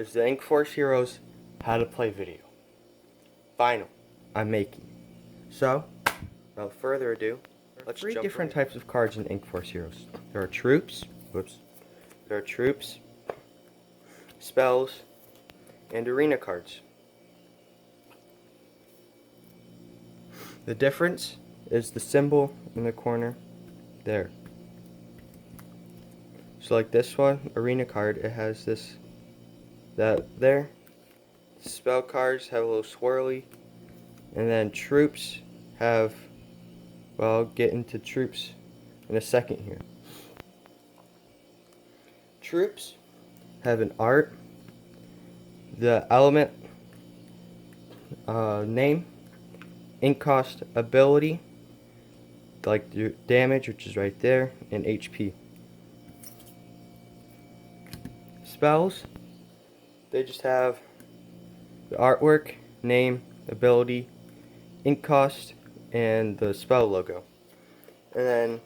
There's the Ink Force Heroes How to Play video. Final, I'm making. So, without further ado, let's jump. Three different types of cards in Ink Force Heroes. There are troops. There are troops, spells, and arena cards. The difference is the symbol in the corner there. So like this one, arena card, it has that there. Spell cards have a little swirly, and then troops have, well, I'll get into troops in a second here. Troops have an art, the element, name, ink cost, ability, like your damage, which is right there, and HP. Spells, they just have the artwork, name, ability, ink cost, and the spell logo. And then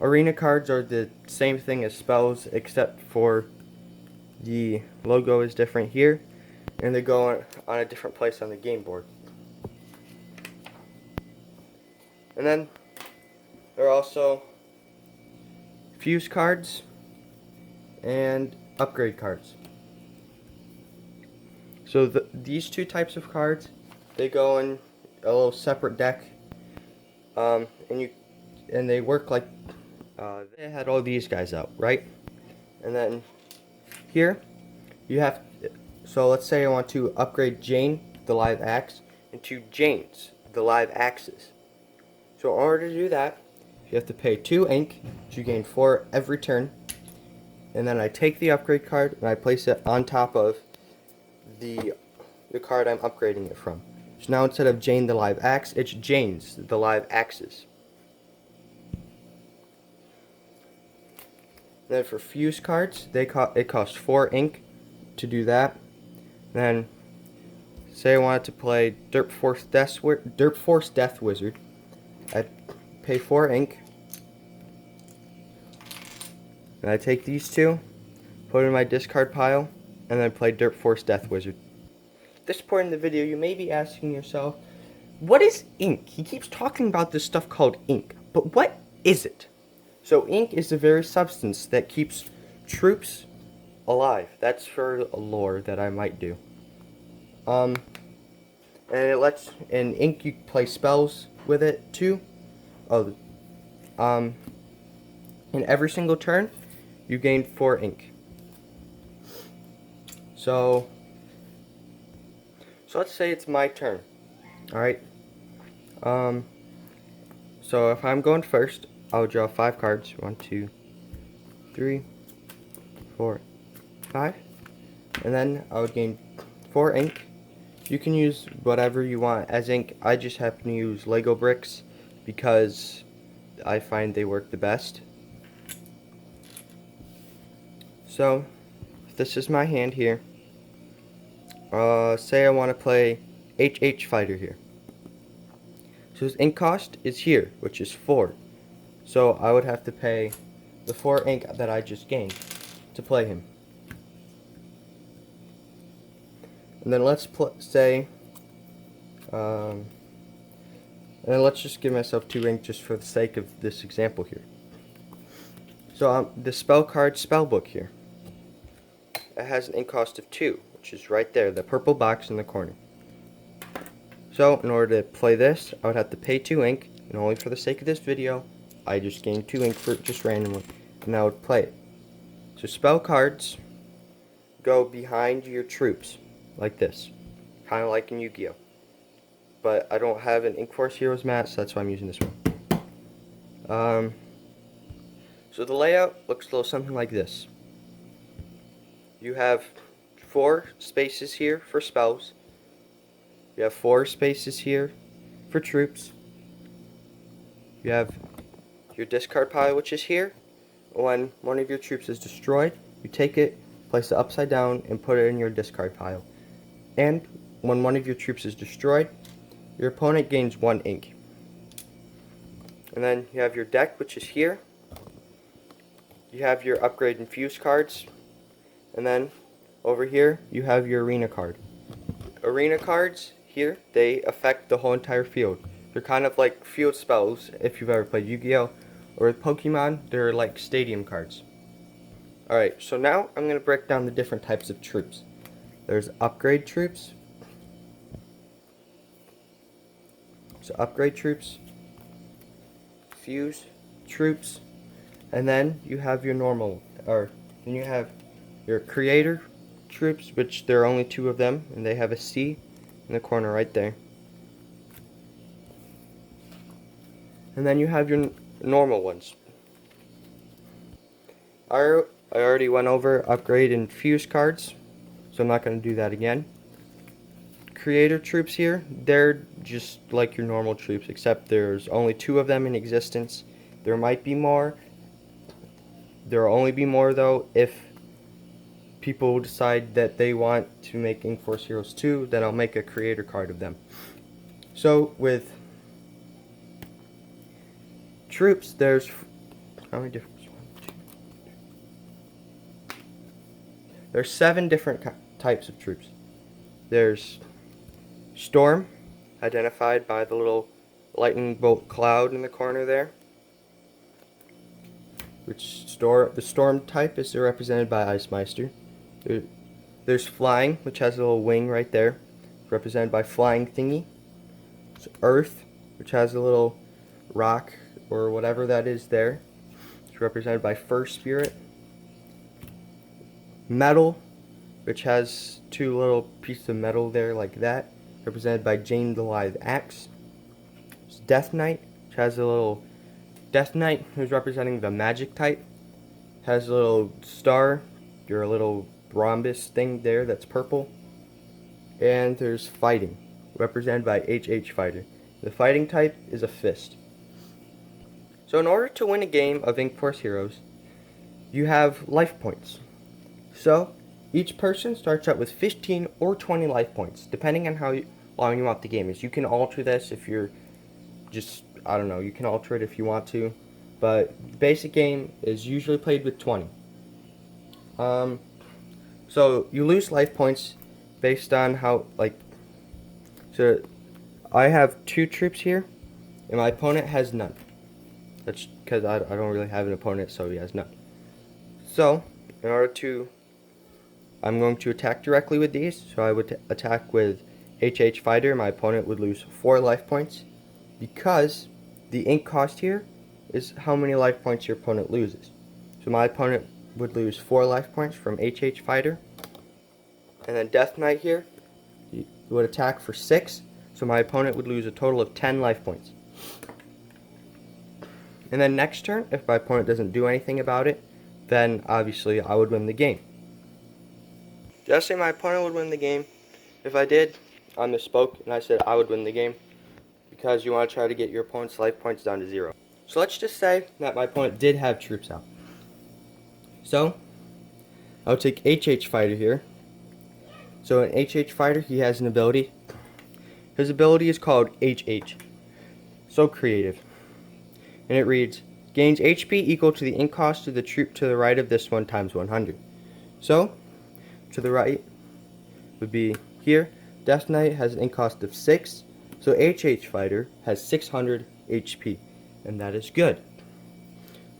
arena cards are the same thing as spells, except for the logo is different here, and they go on a different place on the game board. And then there are also fuse cards and upgrade cards. So these two types of cards, they go in a little separate deck, and they work like they had all these guys out, right? And then here you have. So let's say I want to upgrade Jane, the live axe, into Janes, the live axes. So in order to do that, you have to pay 2 ink, which you gain 4 every turn. And then I take the upgrade card and I place it on top of the card I'm upgrading it from. So now instead of Jane the live axe, it's Janes the live axes. Then for fuse cards, it costs 4 ink to do that. Then say I wanted to play Derp Force Death Wizard. I pay 4 ink. And I take these two, put it in my discard pile, and then play Derp Force Death Wizard. At this point in the video, you may be asking yourself, what is ink? He keeps talking about this stuff called ink, but what is it? So ink is the very substance that keeps troops alive. That's for a lore that I might do. And in ink you play spells with it too. In every single turn, you gain 4 ink. So let's say it's my turn. Alright. So if I'm going first, I'll draw 5 cards. 1, 2, 3, 4, 5. And then I would gain 4 ink. You can use whatever you want as ink. I just happen to use Lego bricks because I find they work the best. So, this is my hand here. Say I want to play HH Fighter here. So his ink cost is here, which is 4. So I would have to pay the 4 ink that I just gained to play him. And then let's say, and then let's just give myself 2 ink just for the sake of this example here. So the spell card spellbook here. It has an ink cost of 2, which is right there, the purple box in the corner. So in order to play this, I would have to pay 2 ink, and only for the sake of this video, I just gained 2 ink for just randomly, and I would play it. So spell cards go behind your troops, like this, kind of like in Yu-Gi-Oh! But I don't have an Ink Force Heroes mat, so that's why I'm using this one. So the layout looks a little something like this. You have 4 spaces here for spells. You have 4 spaces here for troops. You have your discard pile, which is here. When one of your troops is destroyed, you take it, place it upside down, and put it in your discard pile. And when one of your troops is destroyed, your opponent gains 1 ink. And then you have your deck, which is here. You have your upgrade and fuse cards. And then over here you have your arena card. Arena cards here, they affect the whole entire field. They're kind of like field spells if you've ever played Yu-Gi-Oh! Or with Pokemon, they're like stadium cards. Alright, so now I'm going to break down the different types of troops. There's upgrade troops. So upgrade troops, fuse troops, and then you have your normal, or then you have your creator troops, which there are only 2 of them, and they have a C in the corner right there. And then you have your normal ones. I already went over upgrade and fuse cards, so I'm not going to do that again. Creator troops here, they're just like your normal troops, except there's only 2 of them in existence. There might be more. There will only be more though if people decide that they want to make Ink Force Heroes 2, then I'll make a creator card of them. So with troops, there's how many different? There's 7 different types of troops. There's Storm, identified by the little lightning bolt cloud in the corner there. The Storm type is represented by Ice Meister. There's Flying, which has a little wing right there, represented by Flying Thingy. There's Earth, which has a little rock or whatever that is there. It's represented by First Spirit. Metal, which has 2 little pieces of metal there like that, represented by Jane the Lithe Axe. There's Death Knight, which has a little Death Knight, who's representing the magic type, has a little star, your little rhombus thing there that's purple. And there's Fighting, represented by HH Fighter. The fighting type is a fist. So in order to win a game of Ink Force Heroes, you have life points. So each person starts out with 15 or 20 life points, depending on how long you want the game is. You can alter this if you're just, I don't know, you can alter it if you want to, but the basic game is usually played with 20. So you lose life points based on how, so I have 2 troops here, and my opponent has none. That's because I don't really have an opponent, so he has none. So, in order to, I'm going to attack directly with these, so I would attack with HH Fighter. My opponent would lose 4 life points, because the ink cost here is how many life points your opponent loses. So my opponent would lose 4 life points from HH Fighter. And then Death Knight here would attack for 6, so my opponent would lose a total of 10 life points. And then next turn, if my opponent doesn't do anything about it, then obviously I would win the game. Just say my opponent would win the game. If I did, I misspoke and I said I would win the game, because you want to try to get your opponent's life points down to 0. So let's just say that my opponent did have troops out. So I'll take HH Fighter here. So in HH Fighter, he has an ability. His ability is called HH. So creative. And it reads, gains HP equal to the ink cost of the troop to the right of this one times 100. So, to the right would be here. Death Knight has an ink cost of 6. So HH Fighter has 600 HP. And that is good.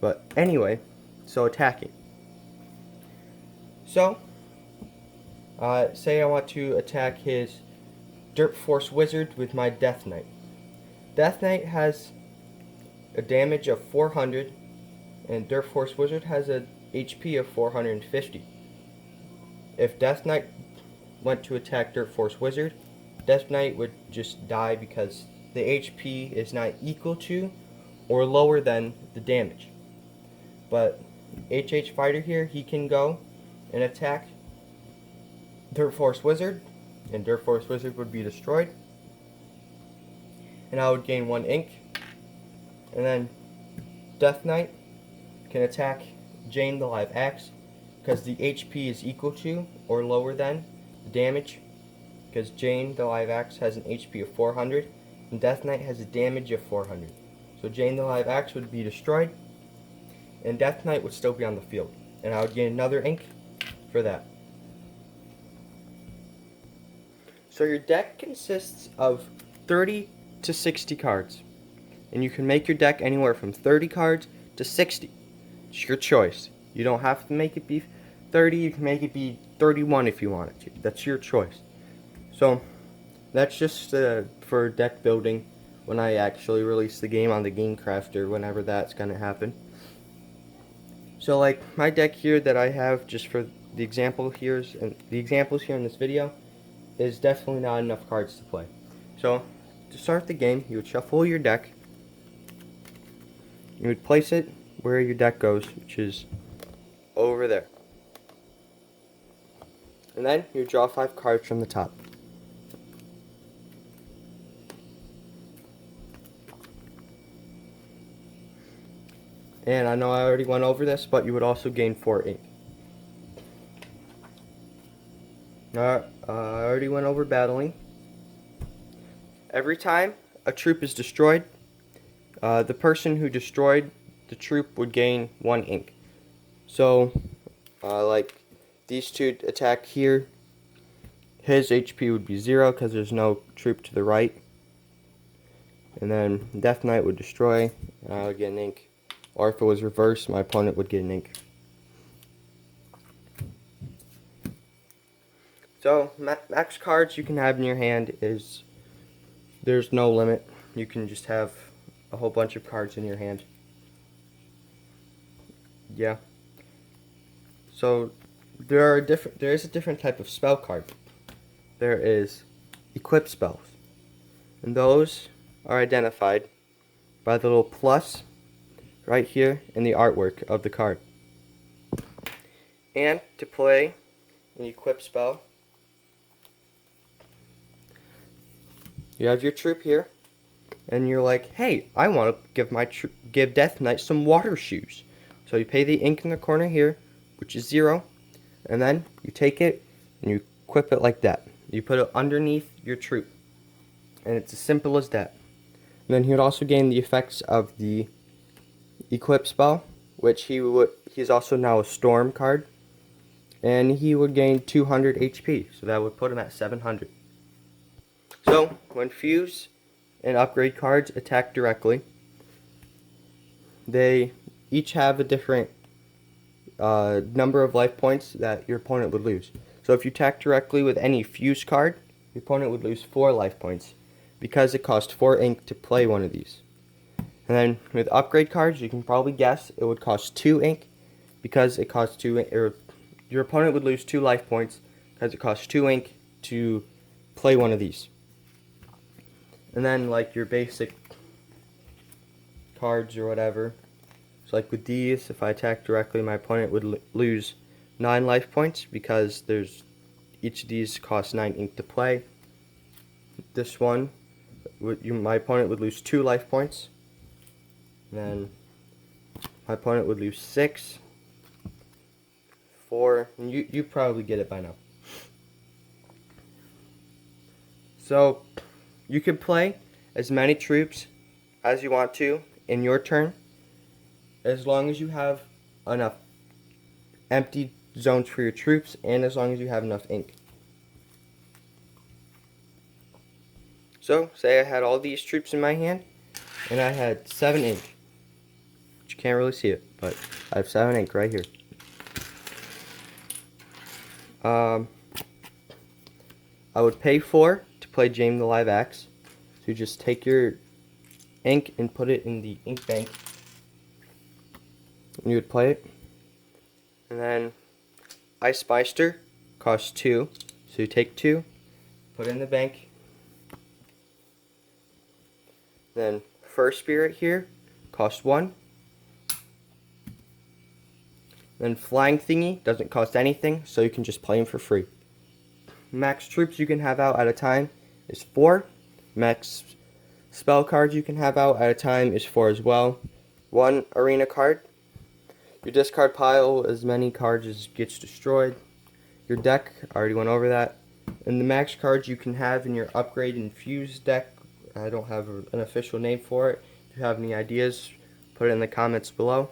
But anyway, so attacking. So, say I want to attack his Dirt Force Wizard with my Death Knight. Death Knight has a damage of 400, and Dirt Force Wizard has a HP of 450. If Death Knight went to attack Dirt Force Wizard, Death Knight would just die because the HP is not equal to or lower than the damage. But HH Fighter here, he can go and attack Dirt Force Wizard, and Dirt Force Wizard would be destroyed. And I would gain 1 ink. And then Death Knight can attack Jane the Lithe Axe, because the HP is equal to or lower than the damage, because Jane the Lithe Axe has an HP of 400 and Death Knight has a damage of 400. So Jane the Lithe Axe would be destroyed and Death Knight would still be on the field, and I would gain another ink for that. So your deck consists of 30 to 60 cards. And you can make your deck anywhere from 30 cards to 60. It's your choice. You don't have to make it be 30, you can make it be 31 if you want it to. That's your choice. So, that's just for deck building when I actually release the game on the Game Crafter, whenever that's going to happen. So like my deck here that I have just for the examples here in this video is definitely not enough cards to play. So to start the game, you would shuffle your deck. You would place it where your deck goes, which is over there. And then you draw 5 cards from the top. And I know I already went over this, but you would also gain 4 ink. I already went over battling. Every time a troop is destroyed, the person who destroyed the troop would gain 1 ink. So, like these two attack here, his HP would be 0 because there's no troop to the right. And then Death Knight would destroy, and I would get an ink. Or if it was reversed, my opponent would get an ink. So, max cards you can have in your hand is, there's no limit. You can just have a whole bunch of cards in your hand. Yeah. So, there is a different type of spell card. There is equip spells. And those are identified by the little plus right here in the artwork of the card. And to play an equip spell, you have your troop here, and you're like, hey, I want to give Death Knight some water shoes. So you pay the ink in the corner here, which is 0, and then you take it and you equip it like that. You put it underneath your troop, and it's as simple as that. And then he would also gain the effects of the equip spell, which he's also now a storm card, and he would gain 200 HP, so that would put him at 700. So when fuse and upgrade cards attack directly, they each have a different number of life points that your opponent would lose. So if you attack directly with any fuse card, your opponent would lose 4 life points because it costs 4 ink to play one of these. And then with upgrade cards, you can probably guess it would cost 2 ink because it costs 2 ink, or your opponent would lose 2 life points because it costs 2 ink to play one of these. And then like your basic cards or whatever. So like with these, if I attack directly, my opponent would lose 9 life points because each of these costs 9 ink to play. This one, my opponent would lose 2 life points. Then my opponent would lose 6, 4, and you probably get it by now. So you can play as many troops as you want to in your turn, as long as you have enough empty zones for your troops, and as long as you have enough ink. So, say I had all these troops in my hand, and I had 7 ink. You can't really see it, but I have 7 ink right here. I would pay 4 to play Jaime the Live Axe. So you just take your ink and put it in the ink bank. And you would play it. And then Ice Meister costs 2. So you take 2, put it in the bank. Then First Spirit here costs 1. Then Flying Thingy doesn't cost anything, so you can just play him for free. Max troops you can have out at a time is 4. Max spell cards you can have out at a time is 4 as well. 1 arena card. Your discard pile as many cards as gets destroyed. Your deck, I already went over that. And the max cards you can have in your upgrade and fuse deck, I don't have an official name for it. If you have any ideas, put it in the comments below.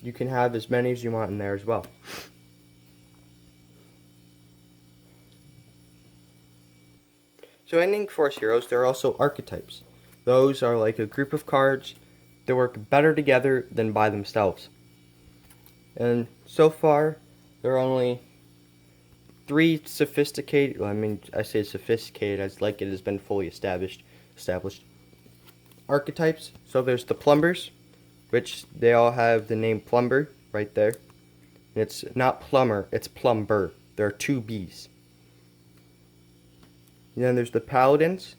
You can have as many as you want in there as well. So in Ink Force Heroes, there are also archetypes. Those are like a group of cards that work better together than by themselves. And so far, there are only 3 sophisticated, I say sophisticated as like it has been fully established archetypes. So there's the plumbers, which they all have the name plumber right there. And it's not plumber, it's plumber. There are 2 B's. And then there's the paladins.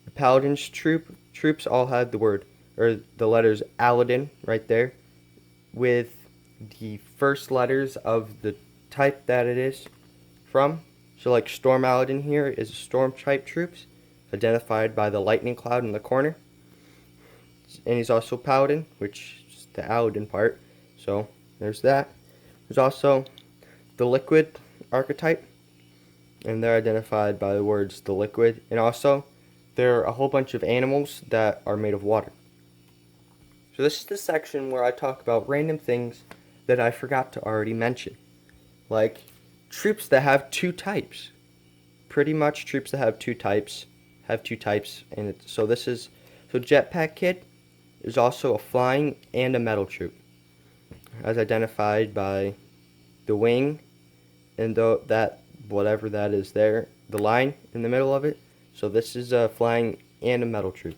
The paladins troops all have the word, or the letters Aladdin right there, with the first letters of the type that it is from. So like Storm Aladdin here is storm type troops, identified by the lightning cloud in the corner. And he's also paladin, which is the Aladdin part. So there's that. There's also the liquid archetype, and they're identified by the words the liquid. And also there are a whole bunch of animals that are made of water. So this is the section where I talk about random things that I forgot to already mention, like troops that have 2 types. Pretty much troops that have 2 types and so Jetpack Kid is also a flying and a metal troop, as identified by the wing and that whatever that is there, the line in the middle of it. So this is a flying and a metal troop.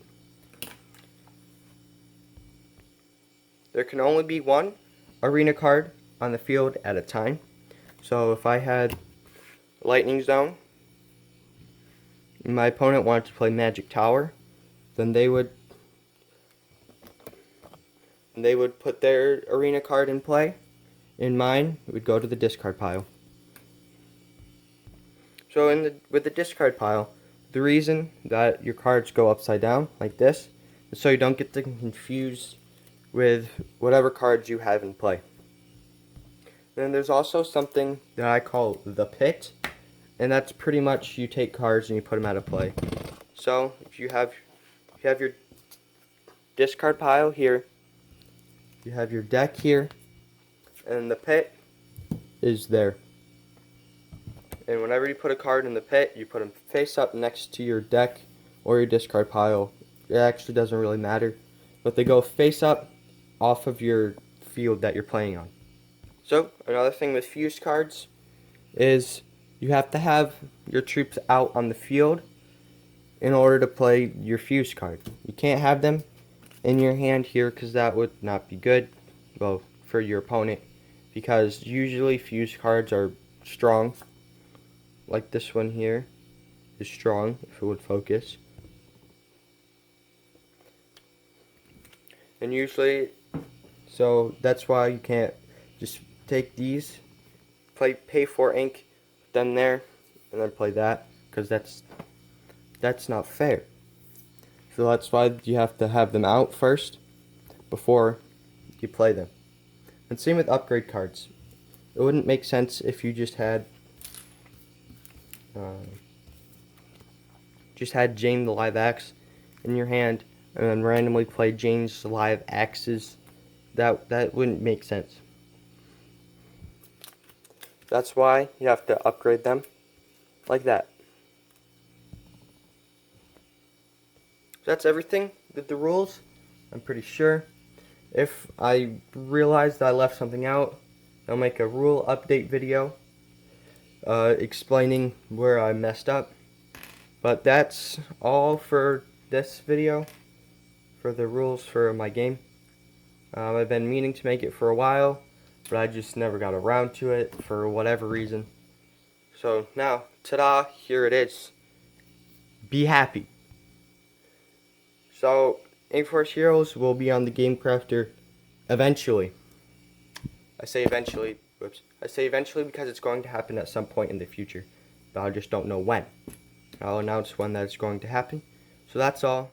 There can only be 1 arena card on the field at a time. So if I had Lightning Zone and my opponent wanted to play Magic Tower, then they would put their arena card in play, and mine would go to the discard pile. So with the discard pile, the reason that your cards go upside down like this is so you don't get confused with whatever cards you have in play. Then there's also something that I call the pit, and that's pretty much you take cards and you put them out of play. So if you have your discard pile here, you have your deck here, and the pit is there. And whenever you put a card in the pit, you put them face up next to your deck or your discard pile. It actually doesn't really matter, but they go face up off of your field that you're playing on. So another thing with fused cards is you have to have your troops out on the field in order to play your fused card. You can't have them in your hand here because that would not be good, well, for your opponent, because usually fused cards are strong. Like this one here is strong, if it would focus. And usually, so that's why you can't just take these, pay for ink, then there, and then play that, because that's not fair. So that's why you have to have them out first before you play them. And same with upgrade cards. It wouldn't make sense if you just had Jane the Live Axe in your hand and then randomly play Jane's Live Axes. That wouldn't make sense. That's why you have to upgrade them like that. So that's everything with the rules, I'm pretty sure. If I realize that I left something out, I'll make a rule update video explaining where I messed up. But that's all for this video, for the rules for my game. I've been meaning to make it for a while, but I just never got around to it for whatever reason. So now, ta-da, here it is. Be happy. So, Ink Force Heroes will be on the Game Crafter eventually. I say eventually because it's going to happen at some point in the future, but I just don't know when. I'll announce when that's going to happen. So that's all.